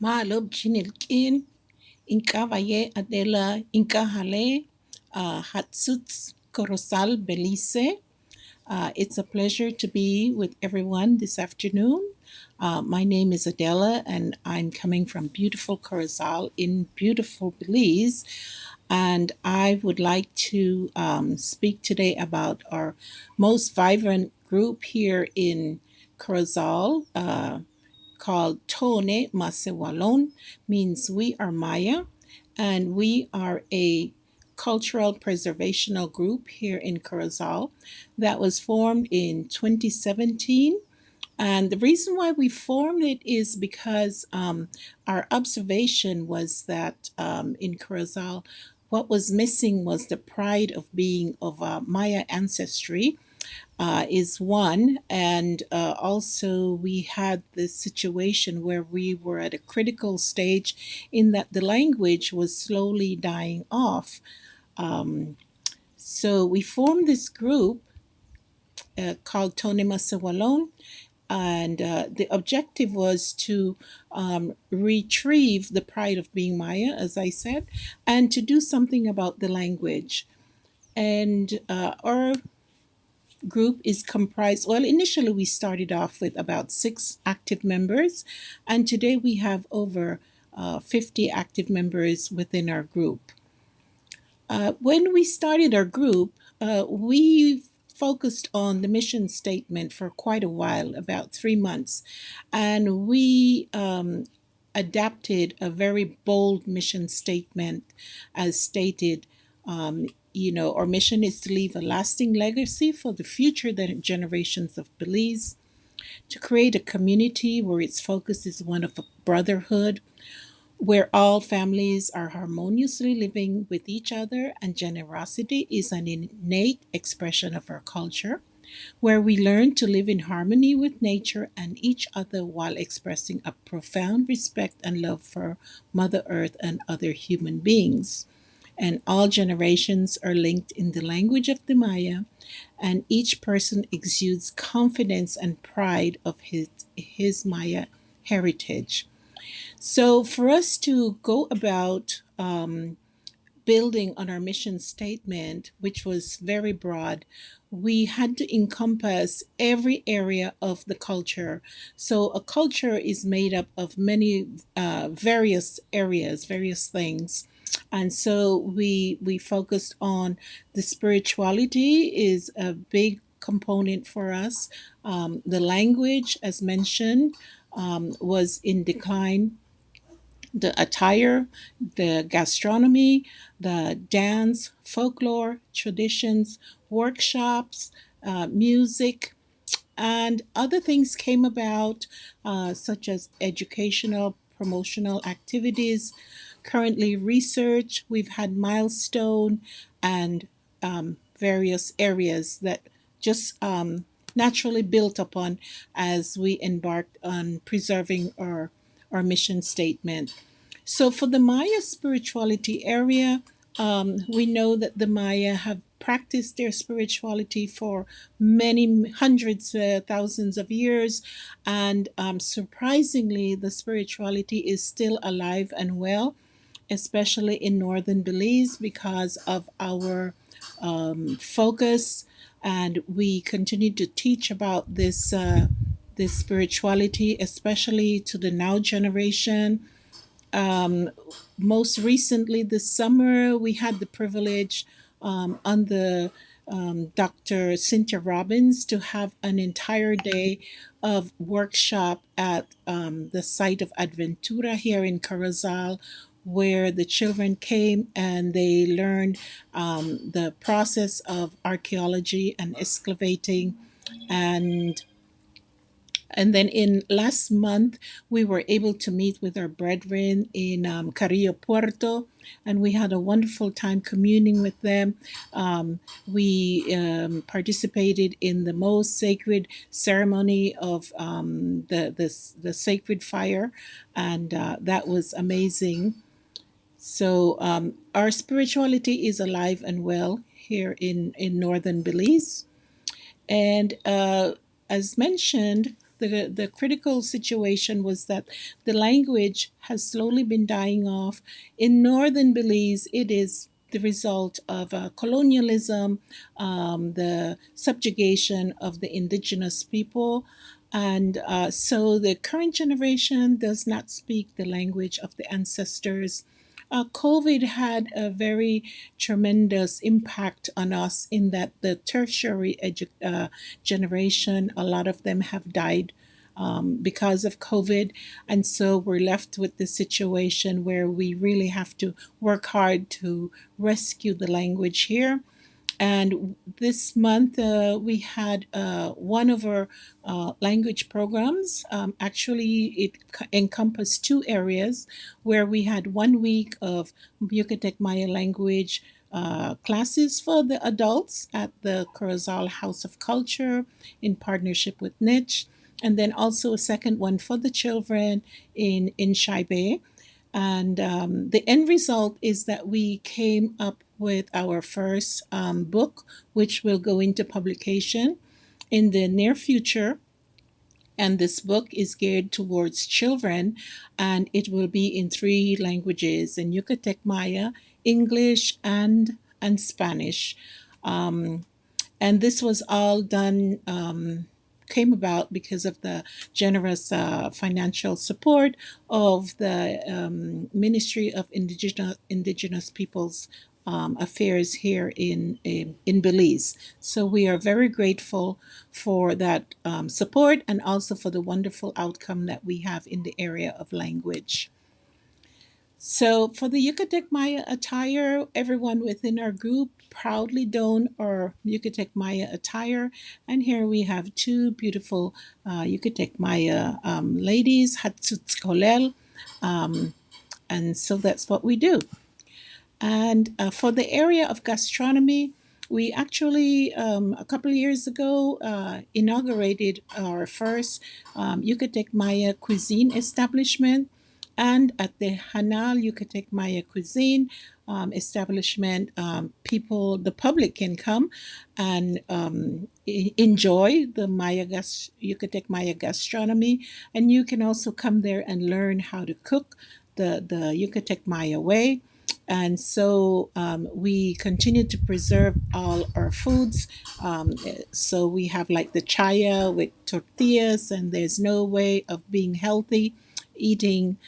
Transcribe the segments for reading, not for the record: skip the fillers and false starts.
Maalub Chinilkin, Inkavaye Adela Inkahale, Hatsuts Korosal Belize. It's a pleasure to be with everyone this afternoon. My name is Adela, and I'm coming from beautiful Corozal in beautiful Belize. And I would like to speak today about our most vibrant group here in Corozal, called To'one Masehualoon, means we are Maya, and we are a cultural preservational group here in Corozal that was formed in 2017. And the reason why we formed it is because our observation was that in Corozal, what was missing was the pride of being of Maya ancestry, is one. And also, we had this situation where we were at a critical stage in that the language was slowly dying off. Um, so, we formed this group called To'one Masehualoon, and the objective was to retrieve the pride of being Maya, as I said, and to do something about the language. And our group is comprised, well, initially we started off with about 6 active members, and today we have over 50 active members within our group. When we started our group, we focused on the mission statement for quite a while, about 3 months, and we adapted a very bold mission statement as stated. Our mission is to leave a lasting legacy for the future generations of Belize, to create a community where its focus is one of brotherhood, where all families are harmoniously living with each other and generosity is an innate expression of our culture, where we learn to live in harmony with nature and each other while expressing a profound respect and love for Mother Earth and other human beings. And all generations are linked in the language of the Maya, and each person exudes confidence and pride of his Maya heritage. So, for us to go about building on our mission statement, which was very broad, we had to encompass every area of the culture. So, a culture is made up of many various areas, various things. And so we focused on the spirituality is a big component for us. The language, as mentioned, was in decline, the attire, the gastronomy, the dance, folklore, traditions, workshops, music, and other things came about, such as educational, promotional activities, currently research. We've had milestone and various areas that just naturally built upon as we embarked on preserving our mission statement. So, for the Maya spirituality area, we know that the Maya have practiced their spirituality for many hundreds, thousands of years, and surprisingly, the spirituality is still alive and well, especially in northern Belize because of our focus, and we continue to teach about this spirituality, especially to the now generation. um, Most recently, this summer, we had the privilege under Dr. Cynthia Robbins to have an entire day of workshop at the site of Adventura here in Corozal, where the children came and they learned the process of archaeology and excavating, and then in last month, we were able to meet with our brethren in Carrillo Puerto, and we had a wonderful time communing with them. We participated in the most sacred ceremony of the sacred fire, and that was amazing. So our spirituality is alive and well here in northern Belize, and as mentioned. the critical situation was that the language has slowly been dying off. In northern Belize, it is the result of colonialism, the subjugation of the indigenous people. And so the current generation does not speak the language of the ancestors. COVID had a very tremendous impact on us in that the tertiary generation, a lot of them have died because of COVID. And so we're left with the situation where we really have to work hard to rescue the language here. And this month, we had one of our language programs. Actually, it encompassed two areas where we had 1 week of Yucatec Maya language classes for the adults at the Corozal House of Culture in partnership with Niche, and then also a second one for the children in Shaibe. And the end result is that we came up with our first book, which will go into publication in the near future. And this book is geared towards children, and it will be in three languages: in Yucatec Maya, English, and Spanish. Um, and this was all done, came about because of the generous financial support of the Ministry of Indigenous Peoples Affairs here in Belize. So we are very grateful for that support, and also for the wonderful outcome that we have in the area of language. So, for the Yucatec Maya attire, everyone within our group proudly don our Yucatec Maya attire. And here we have two beautiful Yucatec Maya ladies, Hatsuts Kolel. Um, and so that's what we do. And for the area of gastronomy, we actually, a couple of years ago, inaugurated our first Yucatec Maya cuisine establishment. And at the Hanal Yucatec Maya cuisine establishment, people, the public can come and enjoy the Yucatec Maya gastronomy. And you can also come there and learn how to cook the Yucatec Maya way. And so we continue to preserve all our foods. So we have like the chaya with tortillas, and there's no way of being healthy eating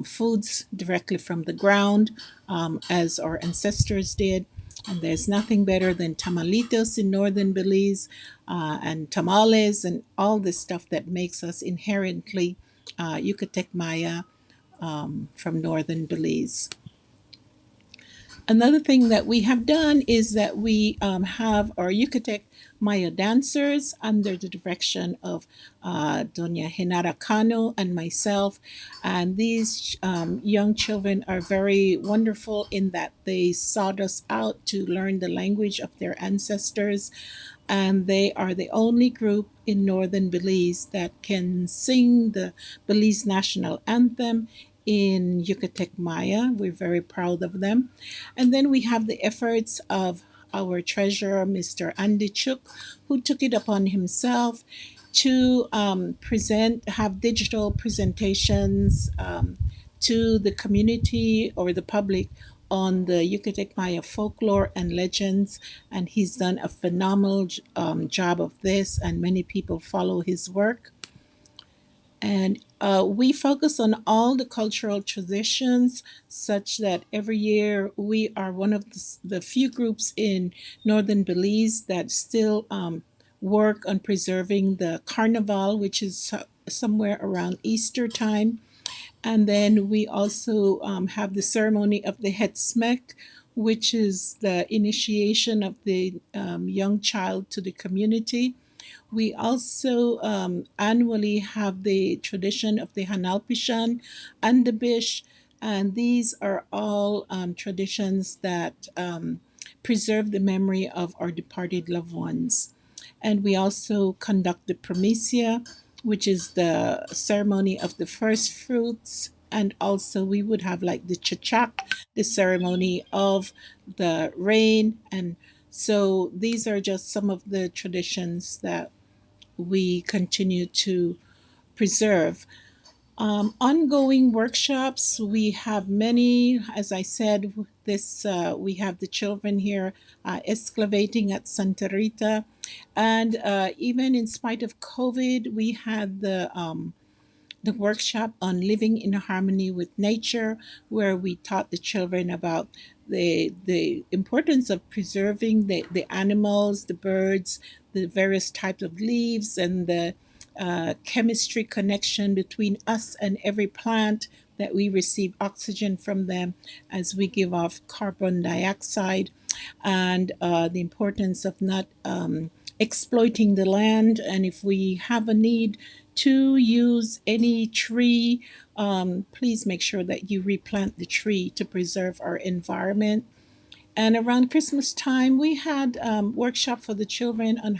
foods directly from the ground, as our ancestors did. And there's nothing better than tamalitos in northern Belize, and tamales, and all this stuff that makes us inherently Yucatec Maya from northern Belize. Another thing that we have done is that we have our Yucatec Maya dancers under the direction of Doña Genara Cano and myself. And these young children are very wonderful in that they sought us out to learn the language of their ancestors, and they are the only group in northern Belize that can sing the Belize national anthem in Yucatec Maya. We're very proud of them. And then we have the efforts of our treasurer, Mr. Andy Chuk, who took it upon himself to have digital presentations to the community or the public on the Yucatec Maya folklore and legends. And he's done a phenomenal job of this, and many people follow his work. And we focus on all the cultural traditions, such that every year we are one of the few groups in northern Belize that still work on preserving the carnival, which is somewhere around Easter time. And then we also have the ceremony of the Hetzmek, which is the initiation of the young child to the community. We also annually have the tradition of the Hanalpishan and the Bish, and these are all traditions that preserve the memory of our departed loved ones. And we also conduct the Promisia, which is the ceremony of the first fruits. And also, we would have like the Chachak, the ceremony of the rain. And so, these are just some of the traditions that we continue to preserve. Ongoing workshops, we have many. As I said, this we have the children here excavating at Santa Rita, and even in spite of COVID, we had the workshop on living in harmony with nature, where we taught the children about the importance of preserving the animals, the birds, the various types of leaves, and the chemistry connection between us and every plant, that we receive oxygen from them as we give off carbon dioxide, and the importance of not exploiting the land. And if we have a need to use any tree, please make sure that you replant the tree to preserve our environment. And around Christmas time, we had workshop for the children on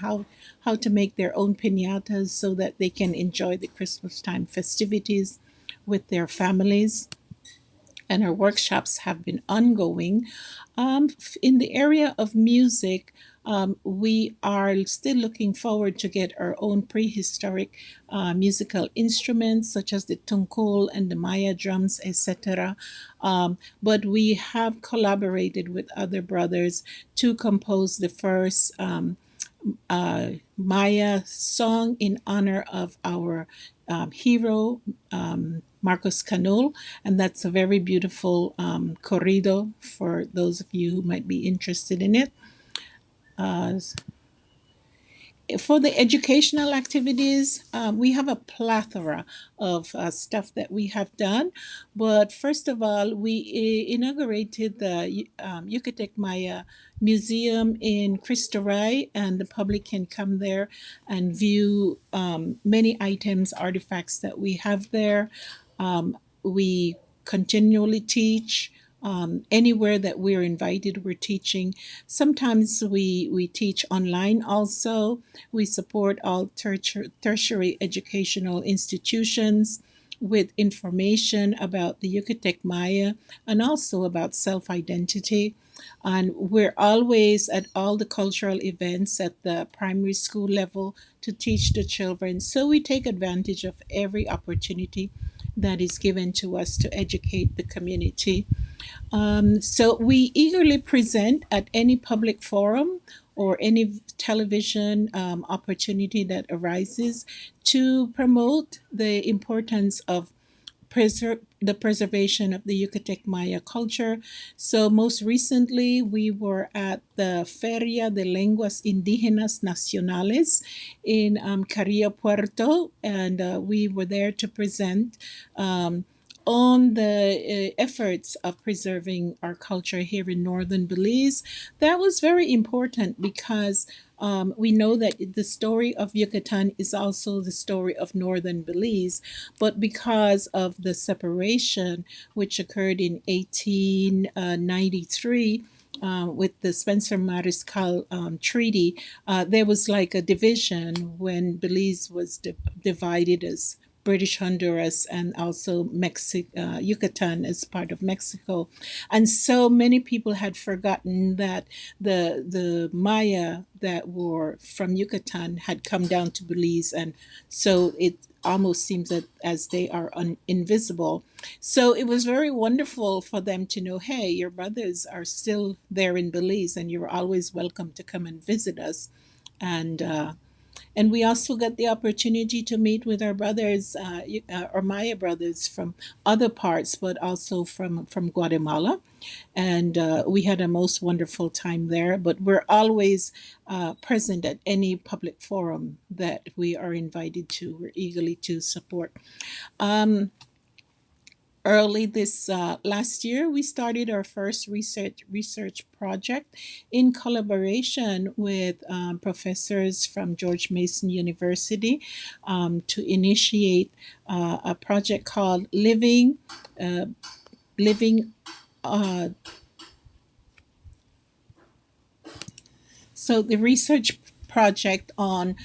how to make their own piñatas so that they can enjoy the Christmas time festivities with their families. And our workshops have been ongoing. In the area of music, we are still looking forward to get our own prehistoric musical instruments such as the tunkol and the Maya drums, etc. But we have collaborated with other brothers to compose the first Maya song in honor of our hero, Marcos Canol, and that's a very beautiful corrido for those of you who might be interested in it. Uh, for the educational activities, we have a plethora of stuff that we have done. But first of all, we inaugurated the Yucatec Maya Museum in Cristo Rey, and the public can come there and view many items, artifacts that we have there. We continually teach. Anywhere that we're invited, we're teaching. Sometimes we teach online also. We support all tertiary educational institutions with information about the Yucatec Maya and also about self identity. And we're always at all the cultural events at the primary school level to teach the children. So we take advantage of every opportunity that is given to us to educate the community. So we eagerly present at any public forum or any television opportunity that arises to promote the importance of the preservation of the Yucatec Maya culture. So most recently, we were at the Feria de Lenguas Indígenas Nacionales in Carrillo Puerto, and we were there to present on the efforts of preserving our culture here in northern Belize. That was very important because we know that the story of Yucatan is also the story of northern Belize, but because of the separation which occurred in 1893 with the Spencer Mariscal Treaty, there was like a division when Belize was divided as British Honduras and also Yucatan as part of Mexico. And so many people had forgotten that the Maya that were from Yucatan had come down to Belize, and so it almost seems that as they are invisible. So it was very wonderful for them to know, hey, your brothers are still there in Belize, and you're always welcome to come and visit us. And and we also got the opportunity to meet with our brothers, our Maya brothers from other parts, but also from Guatemala. And we had a most wonderful time there. But we're always present at any public forum that we are invited to. We're eagerly to support. Um, Early this last year, we started our first research project in collaboration with professors from George Mason University to initiate a project called uh, Living. Uh, so the research project on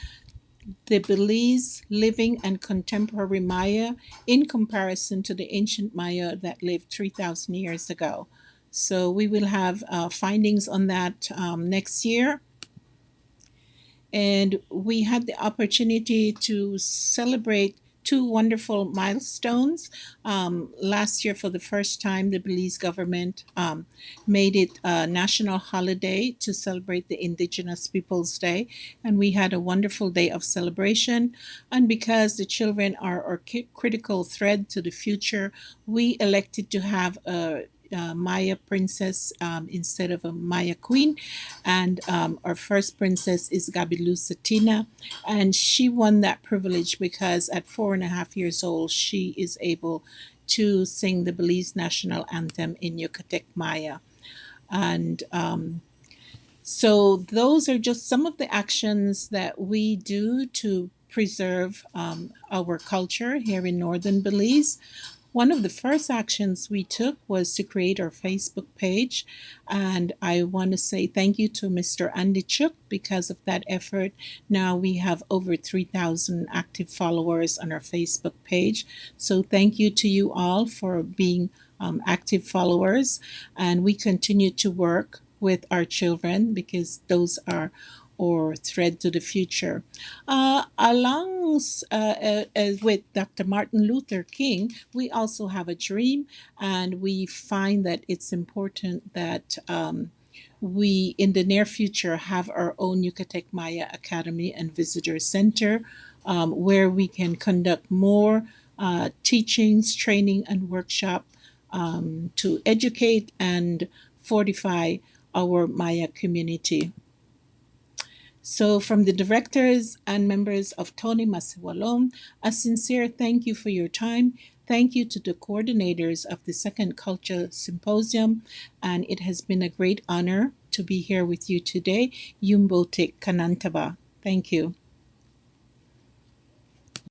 the Belize living and contemporary Maya in comparison to the ancient Maya that lived 3,000 years ago. So we will have findings on that next year. And we had the opportunity to celebrate two wonderful milestones. Last year, for the first time, the Belize government made it a national holiday to celebrate the Indigenous Peoples Day, and we had a wonderful day of celebration. And because the children are our critical thread to the future, we elected to have a Maya princess instead of a Maya queen. And our first princess is Gabilu Satina. And she won that privilege because at 4.5 years old, she is able to sing the Belize national anthem in Yucatec Maya. And so those are just some of the actions that we do to preserve our culture here in northern Belize. One of the first actions we took was to create our Facebook page. And I want to say thank you to Mr. Andy Chuk. Because of that effort, now we have over 3,000 active followers on our Facebook page. So thank you to you all for being active followers. And we continue to work with our children because those are or thread to the future. Along with Dr. Martin Luther King, we also have a dream, and we find that it's important that we, in the near future, have our own Yucatec Maya Academy and Visitor Center where we can conduct more teachings, training, and workshop to educate and fortify our Maya community. So, from the directors and members of To'one Masehualoon, a sincere thank you for your time. Thank you to the coordinators of the Second Culture Symposium, and it has been a great honor to be here with you today. Yumbotik Kanantaba. Thank you.